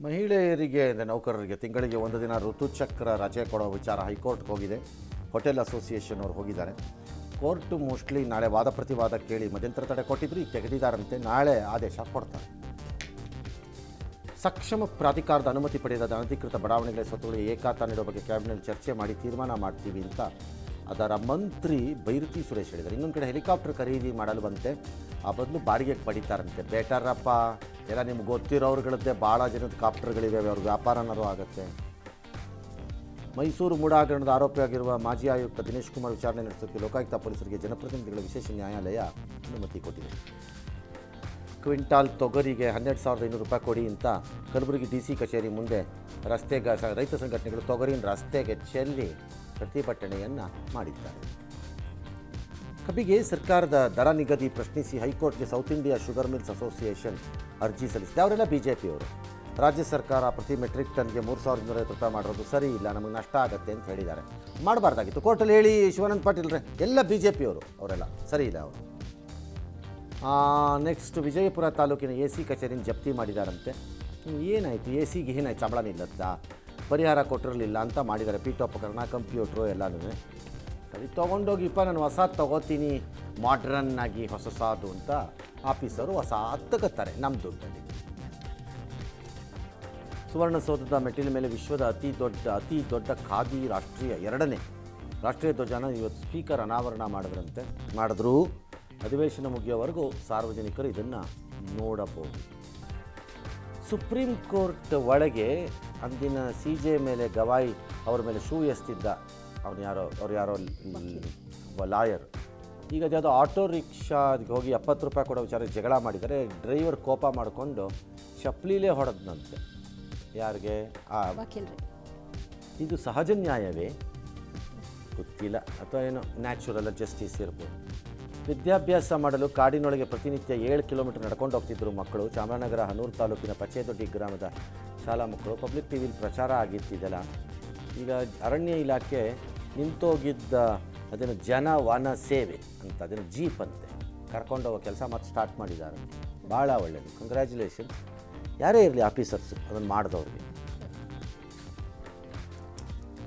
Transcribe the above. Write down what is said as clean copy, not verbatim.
ಮಹಿಳೆಯರಿಗೆ ನೌಕರರಿಗೆ ತಿಂಗಳಿಗೆ ಒಂದು ದಿನ ಋತುಚಕ್ರ ರಜೆ ಕೊಡೋ ವಿಚಾರ ಹೈಕೋರ್ಟ್ಗೆ ಹೋಗಿದೆ. ಹೋಟೆಲ್ ಅಸೋಸಿಯೇಷನ್ ಅವರು ಹೋಗಿದ್ದಾರೆ. ಕೋರ್ಟು ಮೋಸ್ಟ್ಲಿ ನಾಳೆ ವಾದ ಪ್ರತಿವಾದ ಕೇಳಿ ಮಧ್ಯಂತರ ತಡೆ ಕೊಟ್ಟಿದ್ರು, ಈಗ ತೆಗೆದಿದ್ದಾರಂತೆ. ನಾಳೆ ಆದೇಶ ಕೊಡ್ತಾರೆ. ಸಕ್ಷಮ ಪ್ರಾಧಿಕಾರದ ಅನುಮತಿ ಪಡೆಯದ ಅನಧಿಕೃತ ಬಡಾವಣೆಗಳ ಸ್ವತ್ತುಗಳು ಏಕಾತ ನೀಡೋ ಬಗ್ಗೆ ಕ್ಯಾಬಿನೆಟ್ ಚರ್ಚೆ ಮಾಡಿ ತೀರ್ಮಾನ ಮಾಡ್ತೀವಿ ಅಂತ ಅದರ ಮಂತ್ರಿ ಬೈರತಿ ಸುರೇಶ್ ಹೇಳಿದ್ದಾರೆ. ಇನ್ನೊಂದು ಕಡೆ ಹೆಲಿಕಾಪ್ಟರ್ ಖರೀದಿ ಮಾಡಲು ಬಂತೆ, ಆ ಬದಲು ಬಾಡಿಗೆಗೆ ಪಡಿತಾರಂತೆ. ಬೇಟಾರಪ್ಪ, ಎಲ್ಲ ನಿಮ್ಗೆ ಗೊತ್ತಿರೋರುಗಳದ್ದೇ ಭಾಳ ಜನದ ಕಾಪ್ಟರ್ಗಳಿವೆ, ಅವ್ರ ವ್ಯಾಪಾರನೂ ಆಗುತ್ತೆ. ಮೈಸೂರು ಮೂಡ ಹಗರಣದ ಆರೋಪಿಯಾಗಿರುವ ಮಾಜಿ ಆಯುಕ್ತ ದಿನೇಶ್ ಕುಮಾರ್ ವಿಚಾರಣೆ ನಡೆಸೋಕ್ಕೆ ಲೋಕಾಯುಕ್ತ ಪೊಲೀಸರಿಗೆ ಜನಪ್ರತಿನಿಧಿಗಳ ವಿಶೇಷ ನ್ಯಾಯಾಲಯ ಅನುಮತಿ ಕೊಟ್ಟಿದೆ. ಕ್ವಿಂಟಾಲ್ ತೊಗರಿಗೆ 12,500 ರೂಪಾಯಿ ಕೊಡಿ ಅಂತ ಕಲಬುರಗಿ ಡಿ ಸಿ ಕಚೇರಿ ಮುಂದೆ ರೈತ ಸಂಘಟನೆಗಳು ತೊಗರಿನ ರಸ್ತೆಗೆ ಚೆಲ್ಲಿ ಪ್ರತಿಭಟನೆಯನ್ನು ಮಾಡಿದ್ದಾರೆ. ಕಬ್ಬಿಗೆ ಸರ್ಕಾರದ ದರ ನಿಗದಿ ಪ್ರಶ್ನಿಸಿ ಹೈಕೋರ್ಟ್ಗೆ South India Sugar Mills Association ಅರ್ಜಿ ಸಲ್ಲಿಸಿದೆ. ಅವರೆಲ್ಲ ಬಿಜೆಪಿಯವರು. ರಾಜ್ಯ ಸರ್ಕಾರ ಪ್ರತಿ ಮೆಟ್ರಿಕ್ ಟನ್ಗೆ 3,250 ರೂಪಾಯಿ ಮಾಡಿರೋದು ಸರಿ ಇಲ್ಲ, ನಮಗೆ ನಷ್ಟ ಆಗುತ್ತೆ ಅಂತ ಹೇಳಿದ್ದಾರೆ. ಮಾಡಬಾರ್ದಾಗಿತ್ತು. ಕೋರ್ಟಲ್ಲಿ ಹೇಳಿ ಶಿವಾನಂದ ಪಾಟೀಲ್ರೆ, ಎಲ್ಲ ಬಿಜೆಪಿಯವರು, ಅವರೆಲ್ಲ ಸರಿ ಇಲ್ಲ ಅವರು. ನೆಕ್ಸ್ಟ್ ವಿಜಯಪುರ ತಾಲೂಕಿನ ಎ ಸಿ ಕಚೇರಿನ ಜಪ್ತಿ ಮಾಡಿದಾರಂತೆ. ಏನಾಯಿತು? ಎ ಸಿಗೆ ಏನಾಯ್ತು? ಸಂಬಳ ನಿಲ್ಲತ್ತಾ? ಪರಿಹಾರ ಕೊಟ್ಟಿರಲಿಲ್ಲ ಅಂತ ಮಾಡಿದ್ದಾರೆ. ಪೀಠೋಪಕರಣ, ಕಂಪ್ಯೂಟ್ರು ಎಲ್ಲನೂ. ಸರಿ, ತೊಗೊಂಡೋಗಿಪ್ಪ, ನಾನು ಹೊಸ ತೊಗೋತೀನಿ ಮಾಡ್ರನ್ ಆಗಿ ಹೊಸಸಾದು ಅಂತ ಆಫೀಸರು ಹೊಸ ತಗೋತಾರೆ ನಮ್ಮ ದುಡ್ಡಲ್ಲಿ. ಸುವರ್ಣಸೌಧದ ಮೆಟ್ಟಿಲ ಮೇಲೆ ವಿಶ್ವದ ಅತಿ ದೊಡ್ಡ ಖಾದಿ ಎರಡನೇ ರಾಷ್ಟ್ರೀಯ ಧ್ವಜನ ಇವತ್ತು ಸ್ಪೀಕರ್ ಅನಾವರಣ ಮಾಡಿದ್ರು. ಅಧಿವೇಶನ ಮುಗಿಯೋವರೆಗೂ ಸಾರ್ವಜನಿಕರು ಇದನ್ನು ನೋಡಬಹುದು. ಸುಪ್ರೀಂ ಕೋರ್ಟ್ ಒಳಗೆ ಅಂದಿನ CJ ಮೇಲೆ ಗವಾಯಿ ಅವ್ರ ಮೇಲೆ ಶೂ ಎಸ್ತಿದ್ದ ಅವ್ರು ಯಾರೋ ಲಾಯರ್, ಈಗ ಅದ್ಯಾವುದೋ ಆಟೋ ರಿಕ್ಷಾಗೆ ಹೋಗಿ 70 ರೂಪಾಯಿ ಕೊಡೋ ವಿಚಾರ ಜಗಳ ಮಾಡಿದರೆ ಡ್ರೈವರ್ ಕೋಪ ಮಾಡಿಕೊಂಡು ಚಪ್ಪಲಿಲೇ ಹೊಡೆದನಂತೆ. ಯಾರಿಗೆ? ಇದು ಸಹಜ ನ್ಯಾಯವೇ ಗೊತ್ತಿಲ್ಲ, ಅಥವಾ ಏನೋ ನ್ಯಾಚುರಲ್ ಜಸ್ಟಿಸ್ ಇರ್ಬೋದು. ವಿದ್ಯಾಭ್ಯಾಸ ಮಾಡಲು ಕಾಡಿನೊಳಗೆ ಪ್ರತಿನಿತ್ಯ 7 ಕಿಲೋಮೀಟರ್ ನಡ್ಕೊಂಡು ಹೋಗ್ತಿದ್ರು ಮಕ್ಕಳು. ಚಾಮರಾಜನಗರ ಹನೂರು ತಾಲೂಕಿನ ಪಚೇದೊಡ್ಡಿ ಗ್ರಾಮದ ಶಾಲಾ ಮಕ್ಕಳು. ಪಬ್ಲಿಕ್ ಟಿವಿಲಿ ಪ್ರಚಾರ ಆಗಿತ್ತಿದೆಲ್ಲ. ಈಗ ಅರಣ್ಯ ಇಲಾಖೆ ನಿಂತೋಗಿದ್ದ ಅದನ್ನು ಜನ ವನ ಸೇವೆ ಅಂತ, ಅದನ್ನು ಜೀಪ್ ಅಂತೆ ಕರ್ಕೊಂಡೋಗೋ ಕೆಲಸ ಮತ್ತೆ ಸ್ಟಾರ್ಟ್ ಮಾಡಿದ್ದಾರೆ. ಭಾಳ ಒಳ್ಳೆಯದು, ಕಂಗ್ರ್ಯಾಚುಲೇಷನ್ಸ್. ಯಾರೇ ಇರಲಿ ಆಫೀಸರ್ಸು ಅದನ್ನು ಮಾಡಿದವ್ರಿಗೆ.